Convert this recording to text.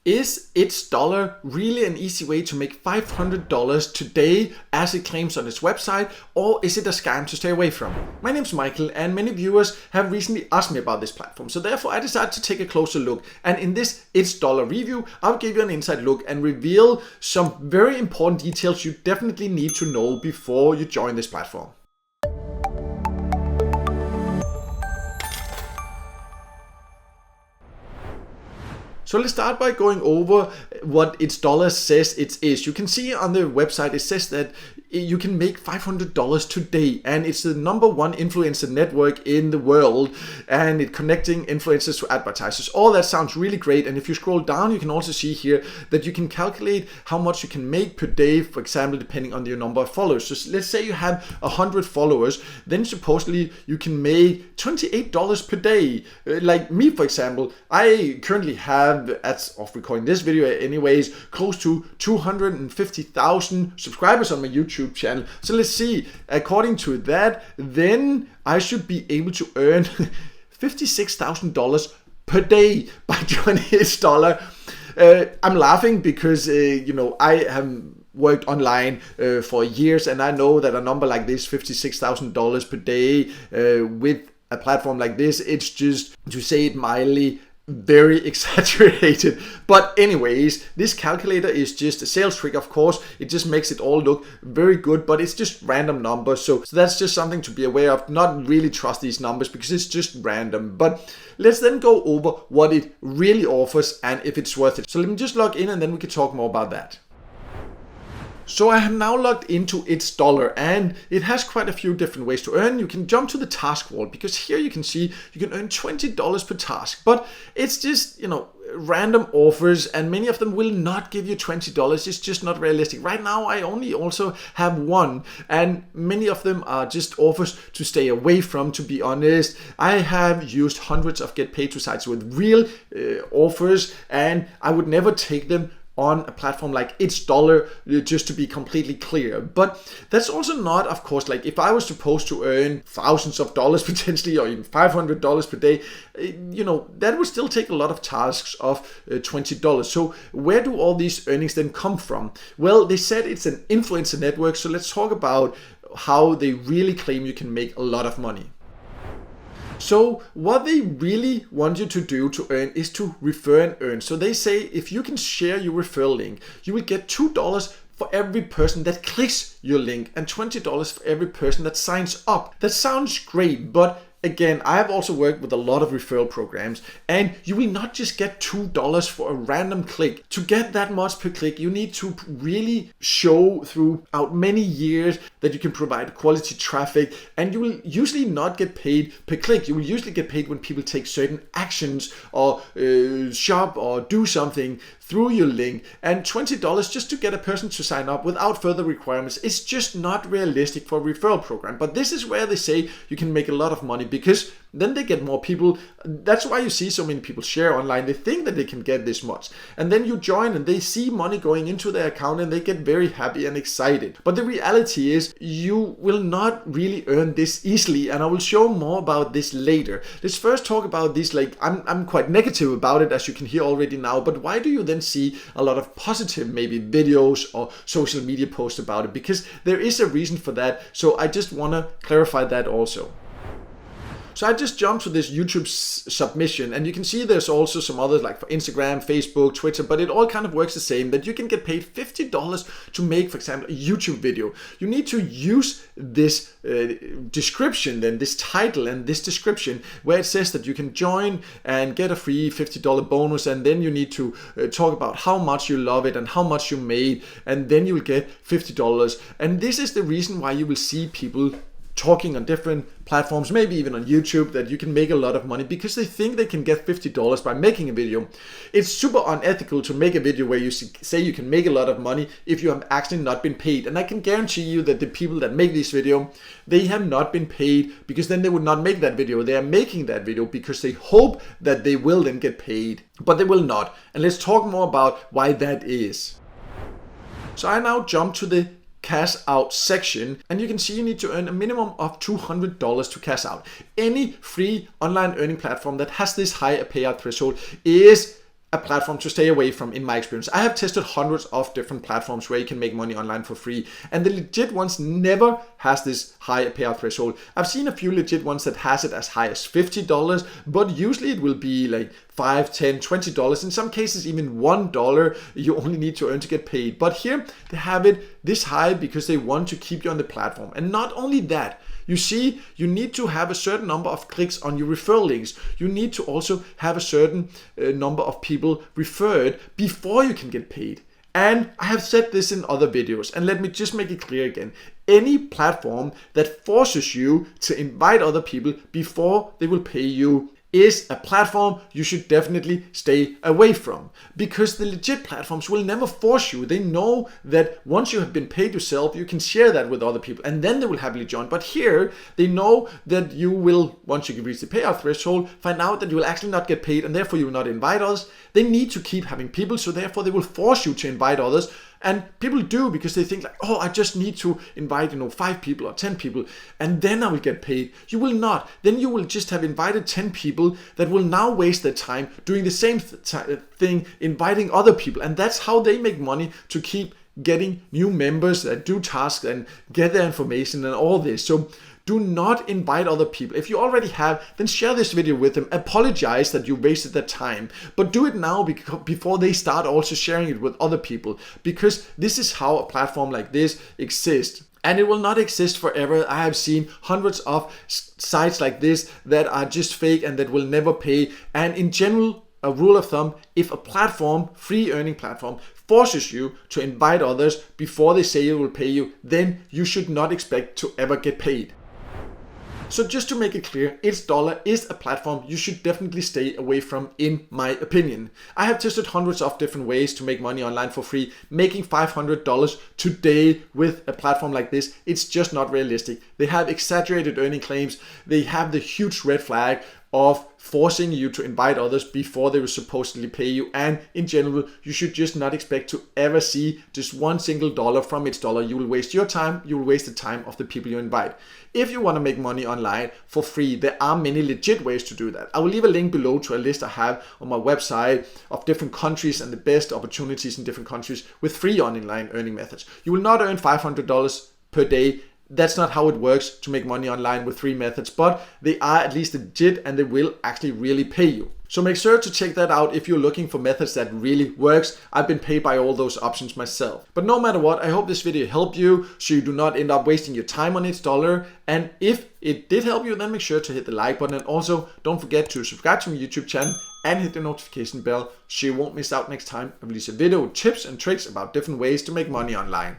Is ItsDollar really an easy way to make $500 today as it claims on its website, or is it a scam to stay away from? My name is Michael, and many viewers have recently asked me about this platform, so therefore I decided to take a closer look. And in this ItsDollar review, I'll give you an inside look and reveal some very important details you definitely need to know before you join this platform. So let's start by going over what ItsDollar says it is. You can see on the website it says that you can make $500 today, and it's the #1 influencer network in the world, and it's connecting influencers to advertisers. All that sounds really great, and if you scroll down you can also see here that you can calculate how much you can make per day, for example, depending on your number of followers. So let's say you have 100 followers, then supposedly you can make $28 per day. Like me, for example, I currently have, as of recording this video anyways, close to 250,000 subscribers on my YouTube channel. So let's see, according to that, then I should be able to earn $56,000 per day by joining ItsDollar. I'm laughing because I have worked online for years, and I know that a number like this, $56,000 per day, with a platform like this, it's just, to say it mildly, very exaggerated. But anyways, this calculator is just a sales trick, of course. It just makes it all look very good, but it's just random numbers. So that's just something to be aware of. Not really trust these numbers because it's just random. But let's then go over what it really offers and if it's worth it. So let me just log in and then we can talk more about that. So I have now logged into ItsDollar, and it has quite a few different ways to earn. You can jump to the task wall, because here you can see you can earn $20 per task, but it's just, random offers, and many of them will not give you $20. It's just not realistic. Right now I only also have one, and many of them are just offers to stay away from, to be honest. I have used hundreds of get paid to sites with real offers, and I would never take them on a platform like ItsDollar, just to be completely clear. But that's also not, of course, like if I was supposed to earn thousands of dollars potentially, or even $500 per day, that would still take a lot of tasks of $20. So where do all these earnings then come from? Well, they said it's an influencer network, so let's talk about how they really claim you can make a lot of money. So what they really want you to do to earn is to refer and earn. So they say if you can share your referral link, you will get $2 for every person that clicks your link and $20 for every person that signs up. That sounds great, but again, I have also worked with a lot of referral programs, and you will not just get $2 for a random click. To get that much per click, you need to really show throughout many years that you can provide quality traffic, and you will usually not get paid per click. You will usually get paid when people take certain actions or shop or do something through your link, and $20 just to get a person to sign up without further requirements is just not realistic for a referral program. But this is where they say you can make a lot of money, because then they get more people. That's why you see so many people share online. They think that they can get this much, and then you join and they see money going into their account and they get very happy and excited. But the reality is you will not really earn this easily, and I will show more about this later. Let's first talk about this. Like I'm quite negative about it, as you can hear already now, but why do you then see a lot of positive maybe videos or social media posts about it? Because there is a reason for that, so I just want to clarify that also. So I just jumped to this YouTube submission, and you can see there's also some others like for Instagram, Facebook, Twitter, but it all kind of works the same, that you can get paid $50 to make, for example, a YouTube video. You need to use this description, then this title and this description where it says that you can join and get a free $50 bonus, and then you need to talk about how much you love it and how much you made, and then you'll get $50. And this is the reason why you will see people talking on different platforms, maybe even on YouTube, that you can make a lot of money because they think they can get $50 by making a video. It's super unethical to make a video where you say you can make a lot of money if you have actually not been paid. And I can guarantee you that the people that make this video, they have not been paid, because then they would not make that video. They are making that video because they hope that they will then get paid, but they will not. And let's talk more about why that is. So I now jump to the cash out section, and you can see you need to earn a minimum of $200 to cash out. Any free online earning platform that has this high a payout threshold is a platform to stay away from in my experience. I have tested hundreds of different platforms where you can make money online for free, and the legit ones never has this high payout threshold. I've seen a few legit ones that has it as high as $50, but usually it will be like $5, $10, $20. In some cases even $1 you only need to earn to get paid. But here they have it this high because they want to keep you on the platform. And not only that, you see, you need to have a certain number of clicks on your referral links. You need to also have a certain number of people referred before you can get paid. And I have said this in other videos, and let me just make it clear again. Any platform that forces you to invite other people before they will pay you is a platform you should definitely stay away from, because the legit platforms will never force you. They know that once you have been paid yourself, you can share that with other people and then they will happily join. But here they know that you will, once you reach the payout threshold, find out that you will actually not get paid and therefore you will not invite others. They need to keep having people, so therefore they will force you to invite others. And people do, because they think like, oh, I just need to invite 5 people or 10 people and then I will get paid. You will not. Then you will just have invited 10 people that will now waste their time doing the same thing, inviting other people. And that's how they make money, to keep getting new members that do tasks and get their information and all this. So do not invite other people. If you already have, then share this video with them. Apologize that you wasted their time, but do it now before they start also sharing it with other people, because this is how a platform like this exists. And it will not exist forever. I have seen hundreds of sites like this that are just fake and that will never pay. And in general, a rule of thumb, if a platform, free earning platform, forces you to invite others before they say it will pay you, then you should not expect to ever get paid. So just to make it clear, ItsDollar is a platform you should definitely stay away from, in my opinion. I have tested hundreds of different ways to make money online for free. Making $500 today with a platform like this, it's just not realistic. They have exaggerated earning claims. They have the huge red flag of forcing you to invite others before they will supposedly pay you. And in general, you should just not expect to ever see just one single dollar from ItsDollar. You will waste your time, you will waste the time of the people you invite. If you want to make money online for free, there are many legit ways to do that. I will leave a link below to a list I have on my website of different countries and the best opportunities in different countries with free online earning methods. You will not earn $500 per day. That's not how it works to make money online with free methods, but they are at least legit and they will actually really pay you. So make sure to check that out if you're looking for methods that really works. I've been paid by all those options myself. But no matter what, I hope this video helped you so you do not end up wasting your time on ItsDollar. And if it did help you, then make sure to hit the like button, and also don't forget to subscribe to my YouTube channel and hit the notification bell so you won't miss out next time I release a video with tips and tricks about different ways to make money online.